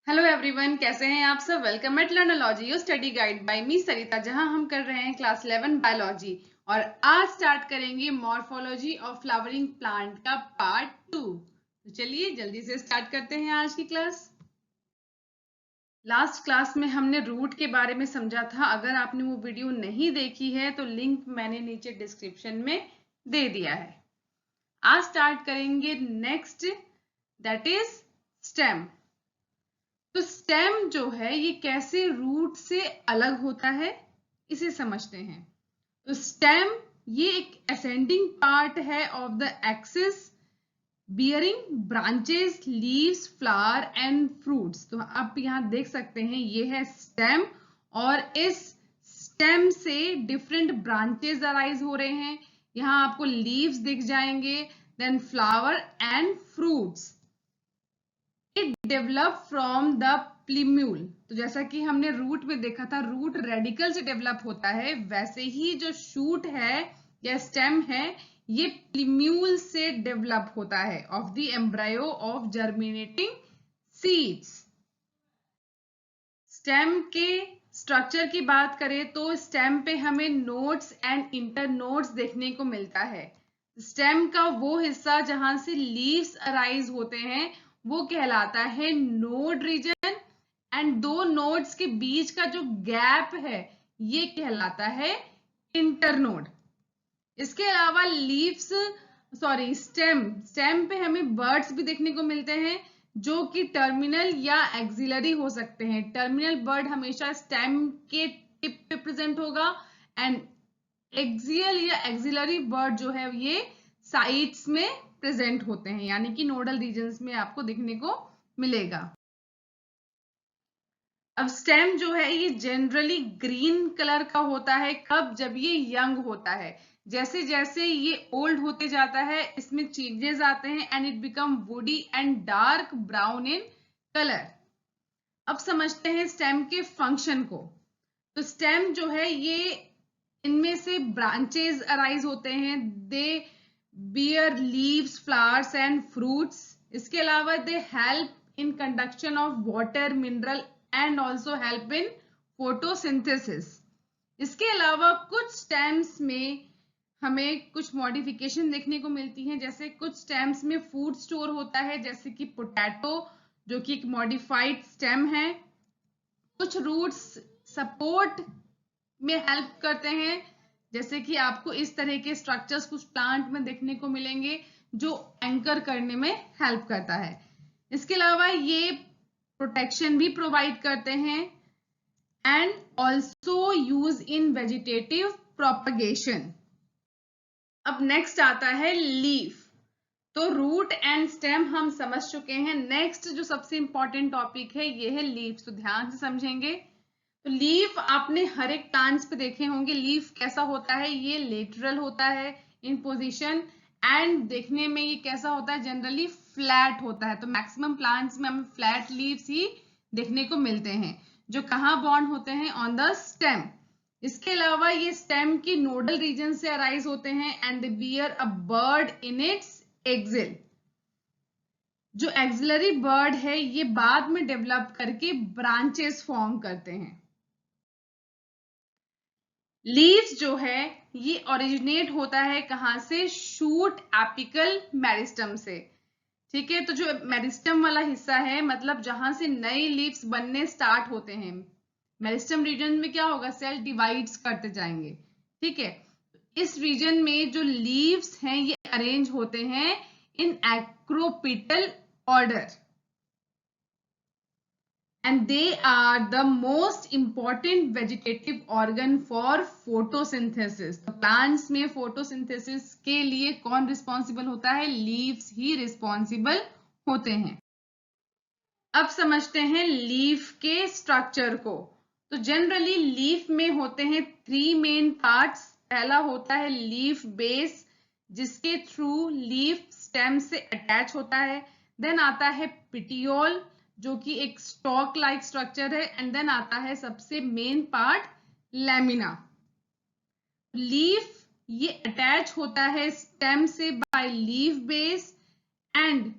Hello everyone, कैसे हैं आप सब। Welcome at Learnology your study guide by me Sarita, जहां हम कर रहे हैं क्लास 11 बायोलॉजी। और आज स्टार्ट करेंगे मॉर्फोलॉजी ऑफ फ्लावरिंग प्लांट का पार्ट 2। तो चलिए जल्दी से स्टार्ट करते हैं आज की क्लास। लास्ट क्लास में हमने रूट के बारे में समझा था। अगर आपने वो वीडियो नहीं देखी है तो लिंक मैंने नीचे डिस्क्रिप्शन में दे दिया है। आज स्टार्ट करेंगे नेक्स्ट, दैट इज स्टेम। तो स्टेम जो है ये कैसे रूट से अलग होता है, इसे समझते हैं। तो स्टेम ये एक असेंडिंग पार्ट है of the axis bearing branches, leaves, flower and fruits. तो आप यहाँ देख सकते हैं ये है स्टेम, और इस स्टेम से डिफरेंट ब्रांचेस अराइज हो रहे हैं। यहाँ आपको लीव्स दिख जाएंगे, then flower and fruits. It develop from the plumule. तो जैसा कि हमने रूट में देखा था, रूट रेडिकल से डेवलप होता है, वैसे ही जो शूट है या स्टेम है ये प्लीम्यूल से डेवलप होता है of the embryo of germinating seeds. Stem के स्ट्रक्चर की बात करें तो स्टेम पे हमें नोड्स एंड इंटरनोड्स देखने को मिलता है। स्टेम का वो हिस्सा जहां से लीव्स अराइज होते हैं वो कहलाता है नोड रीजन, एंड दो नोड्स के बीच का जो गैप है ये कहलाता है इंटरनोड। इसके अलावा लीव्स स्टेम पे हमें बर्ड्स भी देखने को मिलते हैं जो कि टर्मिनल या एक्सिलरी हो सकते हैं। टर्मिनल बर्ड हमेशा स्टेम के टिप पे प्रेजेंट होगा, एंड एक्सियल या एक्सिलरी बर्ड जो है ये साइड्स में प्रेजेंट होते हैं, यानी कि नोडल रीजन्स में आपको देखने को मिलेगा। अब स्टेम जो है ये जनरली ग्रीन कलर का होता है कब, जब ये यंग होता है। जैसे जैसे ये ओल्ड होते जाता है इसमें चेंजेस आते हैं and it become woody and dark brown in colour. अब समझते हैं स्टेम के फंक्शन को। तो स्टेम जो है ये, इनमें से ब्रांचेस अराइज होते हैं, दे beer leaves, flowers and fruits. इसके अलावा they help in conduction of water, mineral and also help in photosynthesis. इसके अलावा कुछ स्टेम्स में हमें कुछ मॉडिफिकेशन देखने को मिलती है। जैसे कुछ स्टेम्स में फूड स्टोर होता है, जैसे कि पोटैटो जो कि एक मॉडिफाइड स्टेम है। कुछ रूट्स सपोर्ट में हेल्प करते हैं, जैसे कि आपको इस तरह के स्ट्रक्चर्स कुछ प्लांट में देखने को मिलेंगे जो एंकर करने में हेल्प करता है। इसके अलावा ये प्रोटेक्शन भी प्रोवाइड करते हैं and also use in vegetative propagation. अब नेक्स्ट आता है लीफ। तो रूट एंड स्टेम हम समझ चुके हैं। नेक्स्ट जो सबसे इंपॉर्टेंट टॉपिक है ये है लीफ। तो ध्यान से समझेंगे। तो लीफ आपने हर एक प्लांट्स पे देखे होंगे। लीफ कैसा होता है, ये लेटरल होता है इन पोजीशन, एंड देखने में ये कैसा होता है, जनरली फ्लैट होता है। तो मैक्सिमम प्लांट्स में हमें फ्लैट लीव्स ही देखने को मिलते हैं, जो कहाँ बॉन्ड होते हैं, ऑन द स्टेम। इसके अलावा ये स्टेम की नोडल रीजन से अराइज होते हैं and they bear a bud in its axil. जो एक्सिलरी बर्ड है ये बाद में डेवलप करके ब्रांचेस फॉर्म करते हैं। लीव्स जो है ये ओरिजिनेट होता है कहां से, शूट एपिकल मेरिस्टम से। ठीक है, तो जो मेरिस्टम वाला हिस्सा है, मतलब जहां से नए लीव्स बनने स्टार्ट होते हैं, मेरिस्टम रीजन में क्या होगा, सेल डिवाइड्स करते जाएंगे। ठीक है, इस रीजन में जो लीव्स हैं ये अरेंज होते हैं in acropetal order, and they are the most important vegetative organ for photosynthesis। तो plants में photosynthesis के लिए कौन responsible होता है, leaves ही responsible होते हैं। अब समझते हैं लीफ के स्ट्रक्चर को। तो जनरली लीफ में होते हैं 3 मेन पार्ट्स। पहला होता है लीफ बेस, जिसके थ्रू लीफ स्टेम से अटैच होता है। देन आता है पिटियोल जो कि एक स्टॉक लाइक स्ट्रक्चर है, एंड देन आता है सबसे मेन पार्ट लैमिना। लीफ ये अटैच होता है स्टेम से by leaf base, and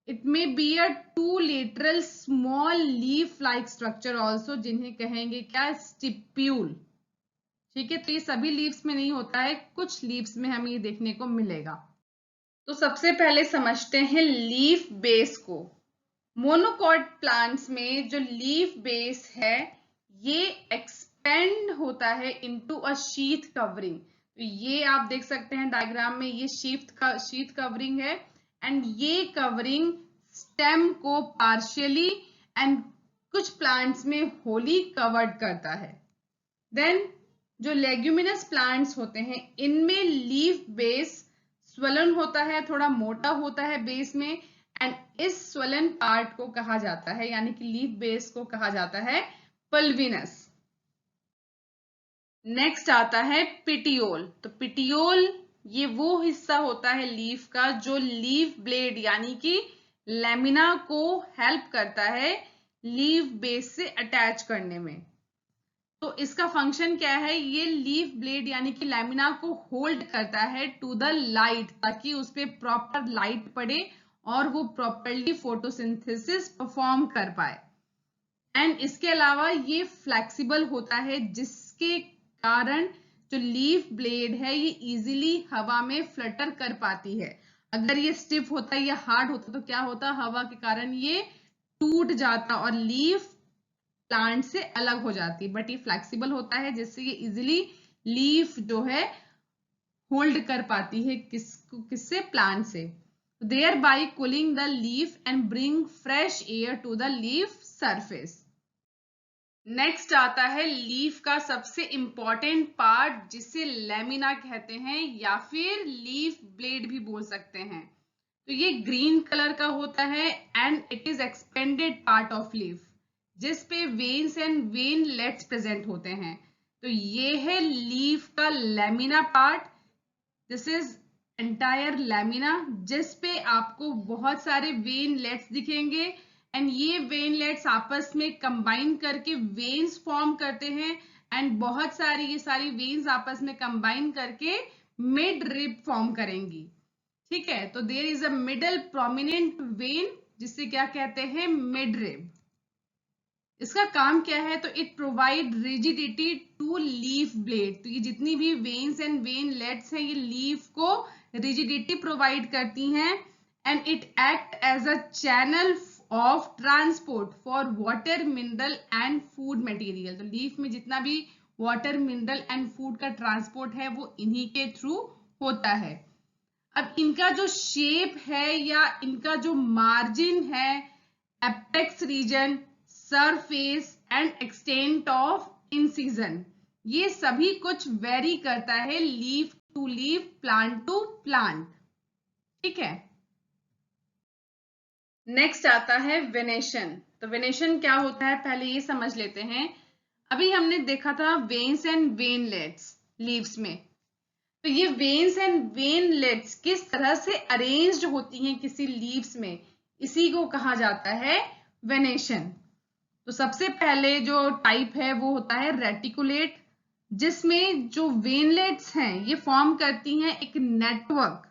it may be a two lateral small leaf like structure also, जिन्हें कहेंगे क्या, स्टिप्यूल। ठीक है, तो ये सभी लीव्स में नहीं होता है, कुछ लीव्स में हमें ये देखने को मिलेगा। तो सबसे पहले समझते हैं लीफ बेस को। मोनोकॉट प्लांट्स में जो लीफ बेस है ये एक्सपेंड होता है इनटू अ शीथ कवरिंग। तो ये आप देख सकते हैं डायग्राम में, ये शीथ कवरिंग है, एंड ये कवरिंग स्टेम को पार्शियली एंड कुछ प्लांट्स में होली कवर्ड करता है। देन जो लेग्यूमिनस प्लांट्स होते हैं इनमें लीफ बेस स्वलन होता है, थोड़ा मोटा होता है बेस में, एंड इस स्वलन पार्ट को कहा जाता है, यानी कि लीफ बेस को कहा जाता है पल्विनस। नेक्स्ट आता है पिटियोल। तो पिटियोल ये वो हिस्सा होता है लीफ का जो लीफ ब्लेड यानी कि लैमिना को हेल्प करता है लीफ बेस से अटैच करने में। तो इसका फंक्शन क्या है, ये लीफ ब्लेड यानी कि लैमिना को होल्ड करता है टू द लाइट, ताकि उस पर प्रॉपर लाइट पड़े और वो प्रॉपरली फोटोसिंथेसिस परफॉर्म कर पाए। एंड इसके अलावा ये फ्लेक्सिबल होता है, जिसके कारण जो लीफ ब्लेड है ये इजीली हवा में फ्लटर कर पाती है। अगर ये स्टिफ होता है या हार्ड होता तो क्या होता, हवा के कारण ये टूट जाता और लीफ प्लांट से अलग हो जाती, बट ये फ्लेक्सिबल होता है जिससे ये इजीली लीफ जो है होल्ड कर पाती है किससे, प्लांट से, thereby cooling the leaf and bring fresh air to the leaf surface. Next आता है लीफ का सबसे इंपॉर्टेंट पार्ट जिसे लैमिना कहते हैं या फिर लीफ ब्लेड भी बोल सकते हैं। तो ये ग्रीन कलर का होता है and it is expanded part of leaf, जिस पे वेन्स एंड वेनलेट्स प्रेजेंट होते हैं। तो ये है लीफ का lamina part, this is entire lamina, जिस पे आपको बहुत सारे वेनलेट्स दिखेंगे एंड ये वेनलेट्स आपस में कंबाइन करके वेन्स फॉर्म करते हैं एंड बहुत सारी ये सारी वेन्स आपस में कंबाइन करके मिड रिब फॉर्म करेंगी। ठीक है, तो there is a middle prominent vein जिसे क्या कहते हैं, मिड रिब। इसका काम क्या है, तो it provide rigidity to leaf blade. तो ये जितनी भी वेन्स एंड वेनलेट्स हैं ये लीफ को रिजिडिटी प्रोवाइड करती हैं and it act as a channel of transport for water, mineral and food material. तो लीफ में जितना भी वाटर, मिनरल एंड फूड का ट्रांसपोर्ट है वो इन्हीं के थ्रू होता है। अब इनका जो शेप है या इनका जो मार्जिन है, apex region, surface and extent of incision, ये सभी कुछ वेरी करता है leaf to leaf, plant to plant. ठीक है, नेक्स्ट आता है वेनेशन। तो वेनेशन क्या होता है पहले ये समझ लेते हैं। अभी हमने देखा था वेन्स एंड वेनलेट्स लीव्स में, तो ये वेन्स एंड वेनलेट्स किस तरह से अरेंज्ड होती हैं किसी लीव्स में, इसी को कहा जाता है वेनेशन। तो सबसे पहले जो टाइप है वो होता है रेटिकुलेट, जिसमें जो वेनलेट्स हैं ये फॉर्म करती हैं एक नेटवर्क।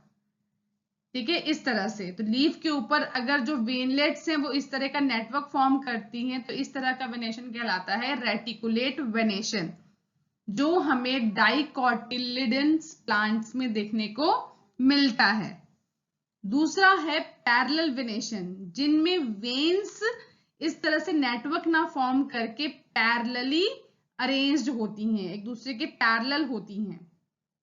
ठीक है, इस तरह से, तो लीफ के ऊपर अगर जो वेनलेट्स हैं वो इस तरह का नेटवर्क फॉर्म करती हैं तो इस तरह का वेनेशन कहलाता है रेटिकुलेट वेनेशन, जो हमें डाइकोटिलिडन्स प्लांट्स में देखने को मिलता है। दूसरा है पैरेलल वेनेशन, जिनमें वेन्स इस तरह से नेटवर्क ना फॉर्म करके पैरेलली अरेंज्ड होती हैं, एक दूसरे के पैरेलल होती हैं,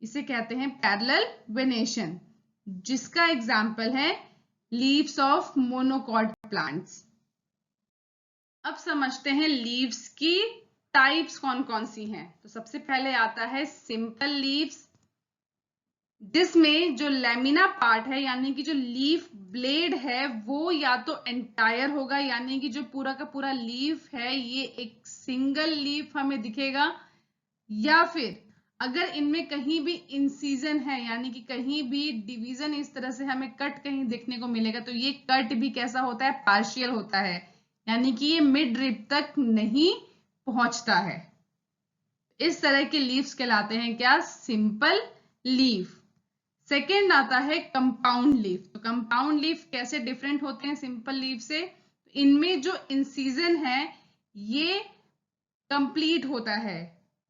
इसे कहते हैं पैरेलल वेनेशन, जिसका एग्जाम्पल है लीव्स ऑफ मोनोकॉट प्लांट्स। अब समझते हैं लीव्स की टाइप्स कौन कौन सी हैं। तो सबसे पहले आता है सिंपल लीव्स, जिसमें जो लैमिना पार्ट है यानी कि जो लीफ ब्लेड है वो या तो एंटायर होगा, यानी कि जो पूरा का पूरा लीफ है ये एक सिंगल लीफ हमें दिखेगा, या फिर अगर इनमें कहीं भी इंसिजन है यानी कि कहीं भी डिवीजन इस तरह से हमें कट कहीं देखने को मिलेगा तो ये कट भी कैसा होता है, पार्शियल होता है, यानी कि ये मिड रिब तक नहीं पहुंचता है। इस तरह के लीव्स कहलाते हैं क्या, सिंपल लीफ। सेकेंड आता है कंपाउंड लीफ। तो कंपाउंड लीफ कैसे डिफरेंट होते हैं सिंपल लीफ से? इनमें जो इंसिजन है ये कंप्लीट होता है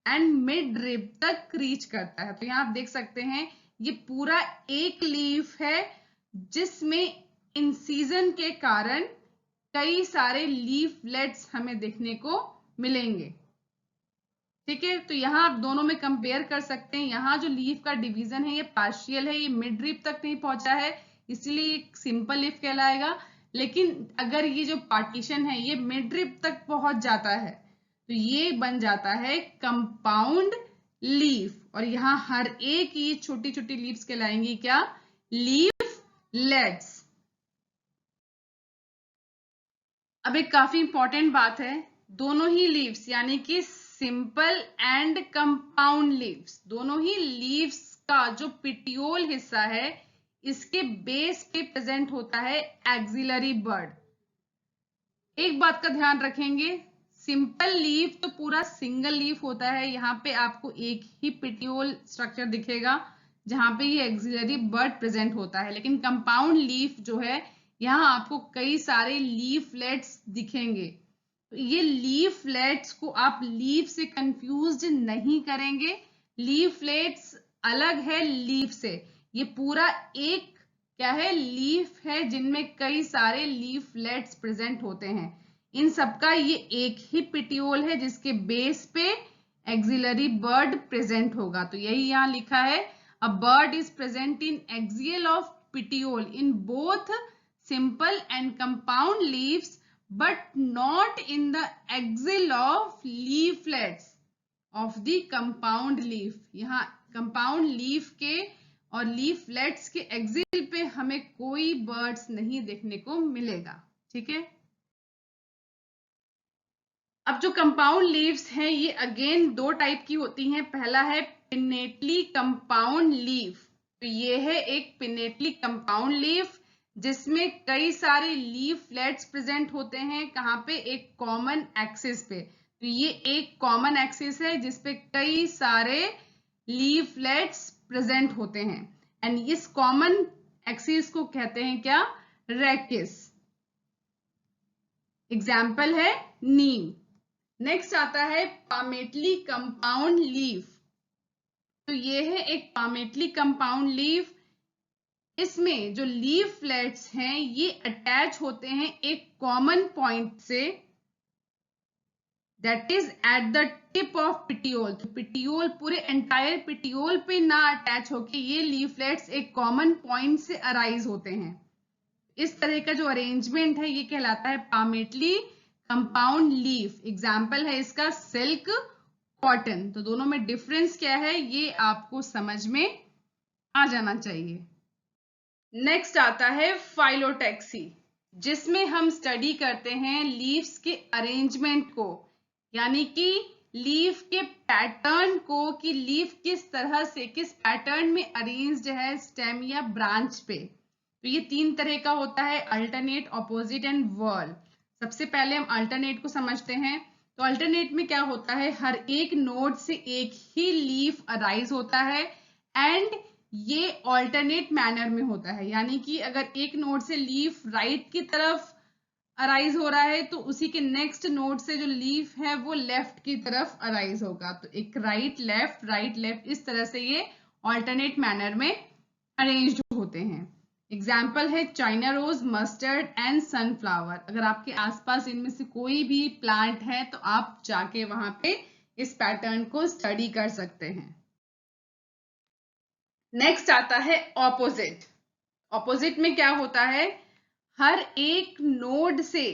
एंड मिड रिब तक रीच करता है। तो यहाँ आप देख सकते हैं ये पूरा एक लीफ है जिसमें इंसिजन के कारण कई सारे लीफलेट्स हमें देखने को मिलेंगे। ठीक है, तो यहाँ आप दोनों में कंपेयर कर सकते हैं। यहाँ जो लीफ का डिवीजन है ये पार्शियल है, ये मिड रिब तक नहीं पहुंचा है, इसलिए सिंपल लीफ कहलाएगा। लेकिन अगर ये जो पार्टीशन है ये मिड रिब तक पहुंच जाता है तो ये बन जाता है कंपाउंड लीफ। और यहाँ हर एक ये छोटी छोटी लीव्स कहलाएंगी क्या? लीफलेट्स। अब एक काफी इंपॉर्टेंट बात है, दोनों ही लीव्स यानी कि सिंपल एंड कंपाउंड लीव्स, दोनों ही लीव्स का जो पिटियोल हिस्सा है इसके बेस पे प्रेजेंट होता है एक्सिलरी बर्ड। एक बात का ध्यान रखेंगे, सिंपल लीफ तो पूरा सिंगल लीफ होता है, यहाँ पे आपको एक ही पिटियोल स्ट्रक्चर दिखेगा जहां पे ये एक्सिलरी बर्ड प्रेजेंट होता है। लेकिन कंपाउंड लीफ जो है यहाँ आपको कई सारे लीफलेट्स दिखेंगे। तो ये लीफलेट्स को आप लीफ से कंफ्यूज नहीं करेंगे, लीफलेट्स अलग है लीफ से। ये पूरा एक क्या है? लीफ है जिनमें कई सारे लीफलेट्स प्रेजेंट होते हैं। इन सबका ये एक ही पिटियोल है जिसके बेस पे एक्सिलरी बर्ड प्रेजेंट होगा। तो यही यहाँ लिखा है, a bird is present in axial of petiole in both simple and compound leaves but not in the axil of leaflets of the compound leaf। यहाँ compound leaf के और leaflets के axil पे हमें कोई birds नहीं देखने को मिलेगा। ठीक है, अब जो कंपाउंड लीव्स हैं ये अगेन दो टाइप की होती हैं। पहला है पिनेटली कंपाउंड लीफ। तो ये है एक पिनेटली कंपाउंड लीफ जिसमें कई सारे लीफलेट्स प्रेजेंट होते हैं। कहाँ पे? एक कॉमन एक्सिस पे। तो ये एक कॉमन एक्सिस है जिसपे कई सारे लीफलेट्स प्रेजेंट होते हैं एंड इस कॉमन एक्सिस को कहते हैं क्या? रेकिस। एग्जाम्पल है नीम। नेक्स्ट आता है पामेटली कंपाउंड लीफ। तो ये है एक पामेटली कंपाउंड लीफ। इसमें जो लीफलेट्स हैं ये अटैच होते हैं एक कॉमन पॉइंट से, that is at the tip of petiole. तो पिटियोल पूरे एंटायर पिटियोल पे ना अटैच होके ये लीफलेट्स एक कॉमन पॉइंट से अराइज होते हैं। इस तरह का जो अरेंजमेंट है ये कहलाता है पामेटली कंपाउंड लीफ। एग्जाम्पल है इसका सिल्क, कॉटन। तो दोनों में डिफरेंस क्या है ये आपको समझ में आ जाना चाहिए। नेक्स्ट आता है फाइलोटैक्सी, जिसमें हम स्टडी करते हैं लीव्स के अरेंजमेंट को, यानी कि लीफ के पैटर्न को, कि लीफ किस तरह से किस पैटर्न में अरेंज्ड है स्टेम या ब्रांच पे। तो ये तीन तरह का होता है, अल्टरनेट, ऑपोजिट एंड व्हर्ल। सबसे पहले हम अल्टरनेट को समझते हैं। तो अल्टरनेट में क्या होता है, हर एक नोड से एक ही लीफ अराइज होता है एंड ये ऑल्टरनेट मैनर में होता है। यानी कि अगर एक नोड से लीफ राइट की तरफ अराइज हो रहा है तो उसी के नेक्स्ट नोड से जो लीफ है वो लेफ्ट की तरफ अराइज होगा। तो एक राइट लेफ्ट, इस तरह से ये ऑल्टरनेट मैनर में अरेंज्ड होते हैं। एग्जाम्पल है China rose, mustard and sunflower. अगर आपके आसपास इनमें से कोई भी प्लांट है तो आप जाके वहां पे इस पैटर्न को स्टडी कर सकते हैं। नेक्स्ट आता है ऑपोजिट। ऑपोजिट में क्या होता है, हर एक नोड से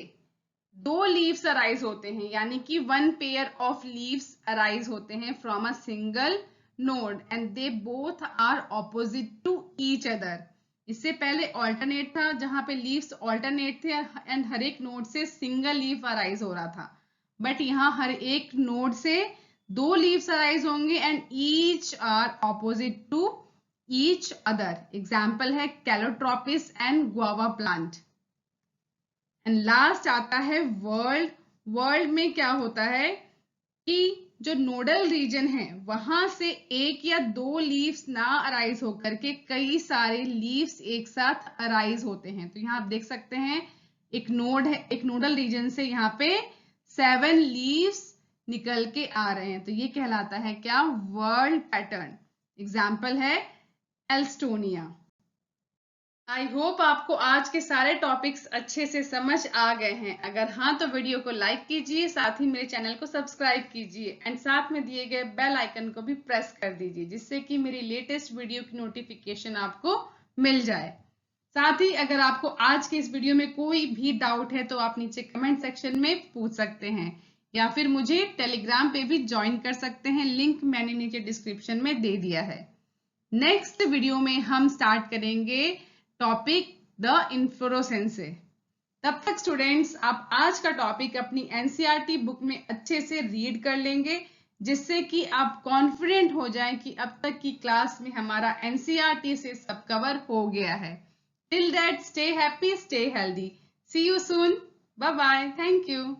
दो लीव्स अराइज होते हैं, यानी कि one pair of leaves arise होते हैं from a single node and they both are opposite to each other. इससे पहले ऑल्टरनेट था जहां पे लीव्स ऑल्टरनेट थे एंड हर एक नोड से सिंगल लीफ अराइज हो रहा था, बट यहाँ हर एक नोड से दो लीव्स अराइज होंगे and each are opposite to each other. Example है Calotropis and guava plant. And last आता है वर्ल्ड। वर्ल्ड में क्या होता है कि जो नोडल रीजन है वहां से एक या दो लीव्स ना अराइज होकर के कई सारे लीव्स एक साथ अराइज होते हैं। तो यहाँ आप देख सकते हैं एक नोड है, एक नोडल रीजन से यहाँ पे 7 लीव्स निकल के आ रहे हैं। तो ये कहलाता है क्या? World pattern. एग्जाम्पल है एल्स्टोनिया। आई होप आपको आज के सारे टॉपिक्स अच्छे से समझ आ गए हैं। अगर हाँ तो वीडियो को लाइक कीजिए, साथ ही मेरे चैनल को सब्सक्राइब कीजिए एंड साथ में दिए गए बेल आइकन को भी प्रेस कर दीजिए, जिससे कि मेरी लेटेस्ट वीडियो की नोटिफिकेशन आपको मिल जाए। साथ ही अगर आपको आज के इस वीडियो में कोई भी डाउट है तो आप नीचे कमेंट सेक्शन में पूछ सकते हैं या फिर मुझे टेलीग्राम पे भी ज्वाइन कर सकते हैं। लिंक मैंने नीचे डिस्क्रिप्शन में दे दिया है। नेक्स्ट वीडियो में हम स्टार्ट करेंगे टॉपिक द इन्फ्लोरेसेंस से। तब तक स्टूडेंट्स आप आज का टॉपिक अपनी एनसीईआरटी बुक में अच्छे से रीड कर लेंगे, जिससे कि आप कॉन्फिडेंट हो जाएं कि अब तक की क्लास में हमारा एनसीईआरटी से सब कवर हो गया है। Till that, stay happy, stay healthy. See you soon. Bye bye. Thank you.